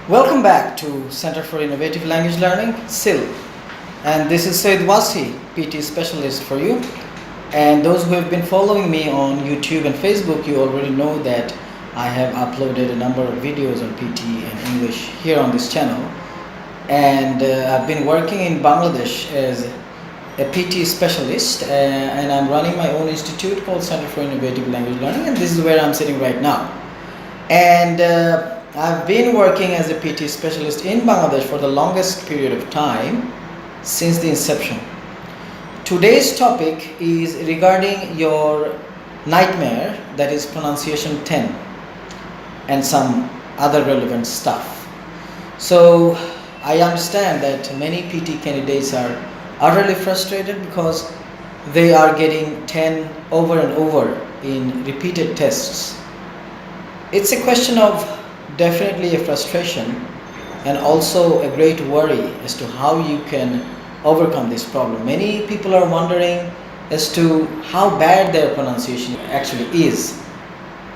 Welcome back to Center for Innovative Language Learning, SIL. And this is Said Wasi, PT specialist for you. And those who have been following me on YouTube and Facebook, you already know that I have uploaded a number of videos on PTE and English here on this channel. And I've been working in Bangladesh as a PT specialist, and I'm running my own institute called Center for Innovative Language Learning, and this is where I'm sitting right now. And I've been working as a PT specialist in Bangladesh for the longest period of time since the inception. Today's topic is regarding your nightmare, that is pronunciation 10, and some other relevant stuff. So I understand that many PT candidates are utterly frustrated because they are getting 10 over and over in repeated tests. It's a question of definitely a frustration and also a great worry as to how you can overcome this problem. Many people are wondering as to how bad their pronunciation actually is.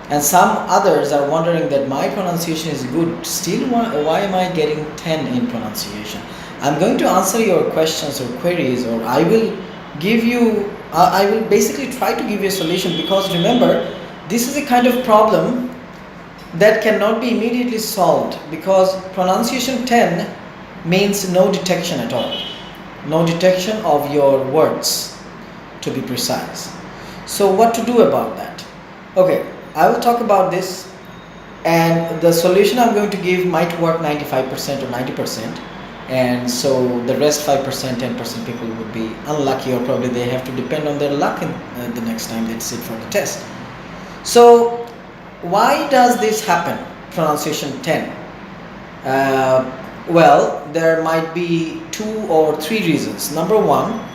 And some others are wondering that my pronunciation is good, still why am I getting 10 in pronunciation? I'm going to answer your questions or queries, or I will basically try to give you a solution, because remember, this is a kind of problem that cannot be immediately solved, because pronunciation 10 means no detection at all. No detection of your words, to be precise. So what to do about that? Okay, I will talk about this, and the solution I'm going to give might work 95% or 90%. And so the rest 5%, 10% people would be unlucky, or probably they have to depend on their luck the next time they sit for the test. So why does this happen, pronunciation 10? Well, there might be 2 or 3 reasons. Number one,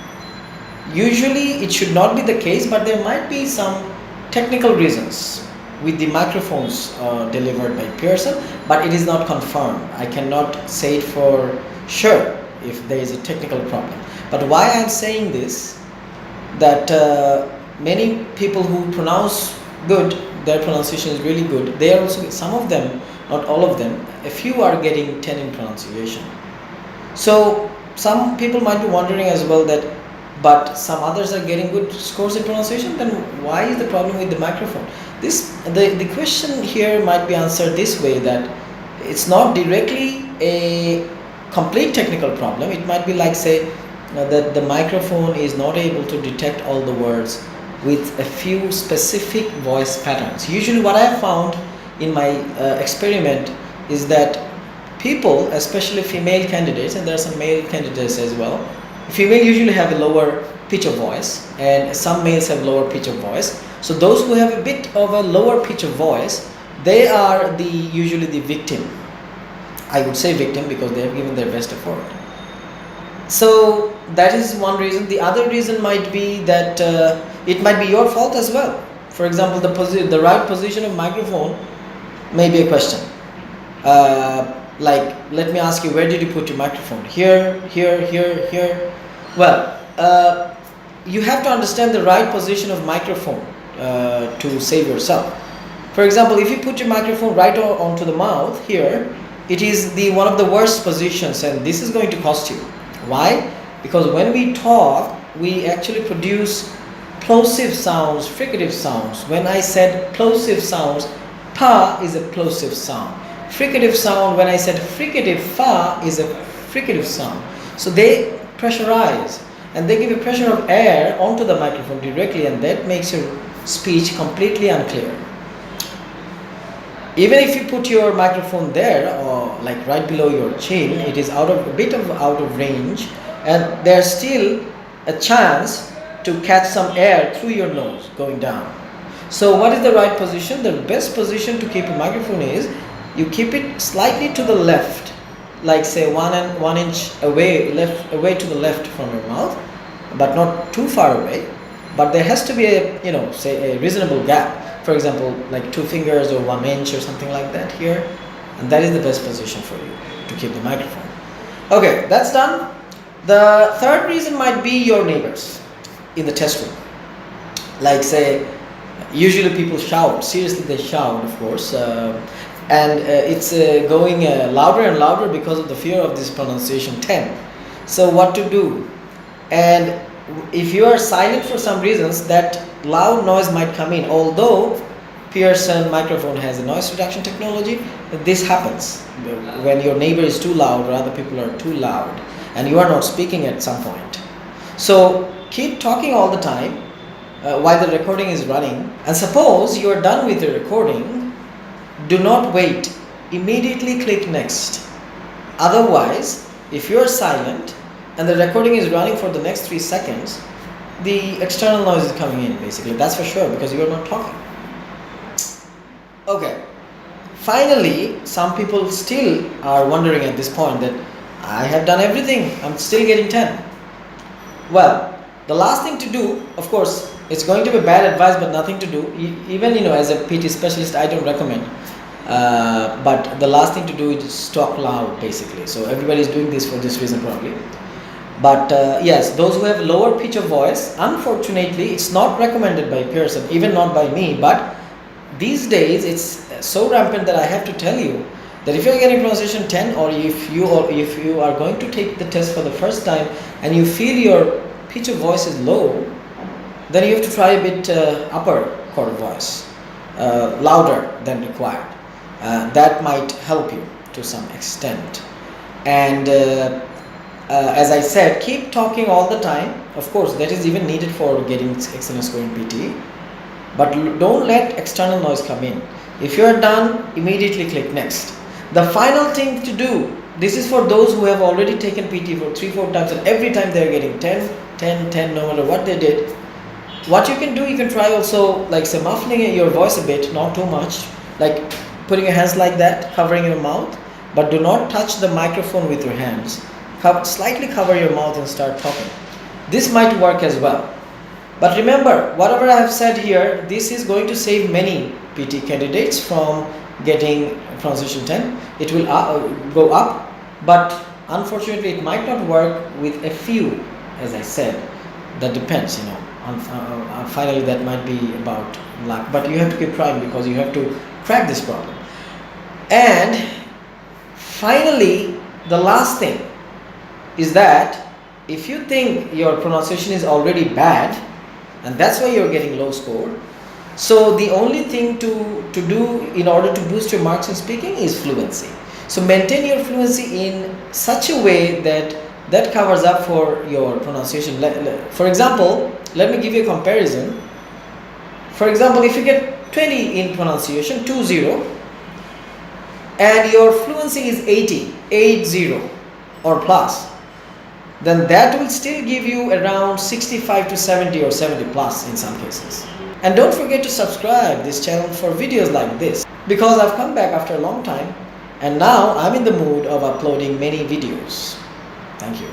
usually it should not be the case, but there might be some technical reasons with the microphones delivered by Pearson, but it is not confirmed. I cannot say it for sure if there is a technical problem. But why I'm saying this, that many people who pronounce good, their pronunciation is really good, they are also, some of them, not all of them, a few are getting 10 in pronunciation. So some people might be wondering as well that, but some others are getting good scores in pronunciation, then why is the problem with the microphone? The question here might be answered this way, that it's not directly a complete technical problem. It might be like, say, that the microphone is not able to detect all the words with a few specific voice patterns. Usually what I have found in my experiment is that people, especially female candidates, and there are some male candidates as well, female usually have a lower pitch of voice, and some males have lower pitch of voice. So those who have a bit of a lower pitch of voice, they are usually the victim. I would say victim because they have given their best effort. So that is one reason. The other reason might be that it might be your fault as well. For example, the right position of microphone may be a question. Like, let me ask you, where did you put your microphone? Here, here, here, here. Well, you have to understand the right position of microphone to save yourself. For example, if you put your microphone right onto the mouth here, it is one of the worst positions, and this is going to cost you. Why? Because when we talk, we actually produce plosive sounds, fricative sounds. When I said plosive sounds, pa is a plosive sound. Fricative sound, when I said fricative fa, is a fricative sound. So they pressurize, and they give a pressure of air onto the microphone directly, and that makes your speech completely unclear. Even if you put your microphone there, or like right below your chin, it is a bit out of range, and there's still a chance to catch some air through your nose going down. So what is the right position? The best position to keep a microphone is you keep it slightly to the left, like say 1 inch away to the left from your mouth, but not too far away. But there has to be a reasonable gap. For example, like 2 fingers or 1 inch or something like that here, and that is the best position for you to keep the microphone. Okay, that's done. The third reason might be your neighbors in the test room. Like, say, usually people shout. Seriously, they shout, of course. and it's going louder and louder because of the fear of this pronunciation 10. So what to do? And if you are silent for some reasons, that loud noise might come in. Although Pearson microphone has a noise reduction technology, this happens when your neighbor is too loud or other people are too loud and you are not speaking at some point. So keep talking all the time while the recording is running, and suppose you are done with the recording, do not wait, immediately click next. Otherwise, if you are silent and the recording is running for the next 3 seconds, the external noise is coming in basically, that's for sure, because you are not talking. Okay, finally, some people still are wondering at this point that I have done everything, I'm still getting 10. Well, the last thing to do, of course, it's going to be bad advice but nothing to do, even as a PT specialist I don't recommend, but the last thing to do is talk loud basically. So everybody is doing this for this reason probably. But yes, those who have lower pitch of voice, unfortunately it's not recommended by Pearson, even not by me, but these days it's so rampant that I have to tell you that if you are getting pronunciation 10, or if you are going to take the test for the first time and you feel your pitch of voice is low, then you have to try a bit upper chord of voice, louder than required. That might help you to some extent. And as I said, keep talking all the time. Of course, that is even needed for getting excellent score in PTE. But don't let external noise come in. If you are done, immediately click next. The final thing to do, this is for those who have already taken PT for 3-4 times and every time they are getting 10, 10, 10, no matter what they did. What you can do, you can try also like say muffling your voice a bit, not too much, like putting your hands like that, covering your mouth, but do not touch the microphone with your hands. Slightly cover your mouth and start talking. This might work as well. But remember, whatever I have said here, this is going to save many PT candidates from getting pronunciation 10. It will go up, but unfortunately it might not work with a few, as I said. That depends, finally that might be about luck, but you have to keep trying because you have to crack this problem. And finally, the last thing is that if you think your pronunciation is already bad and that's why you're getting low score, so the only thing to do in order to boost your marks in speaking is fluency. So maintain your fluency in such a way that covers up for your pronunciation. For example, let me give you a comparison. For example, if you get 20 in pronunciation, 20, and your fluency is 80 or plus, then that will still give you around 65 to 70 or 70 plus in some cases. And don't forget to subscribe this channel for videos like this, because I've come back after a long time and now I'm in the mood of uploading many videos. Thank you.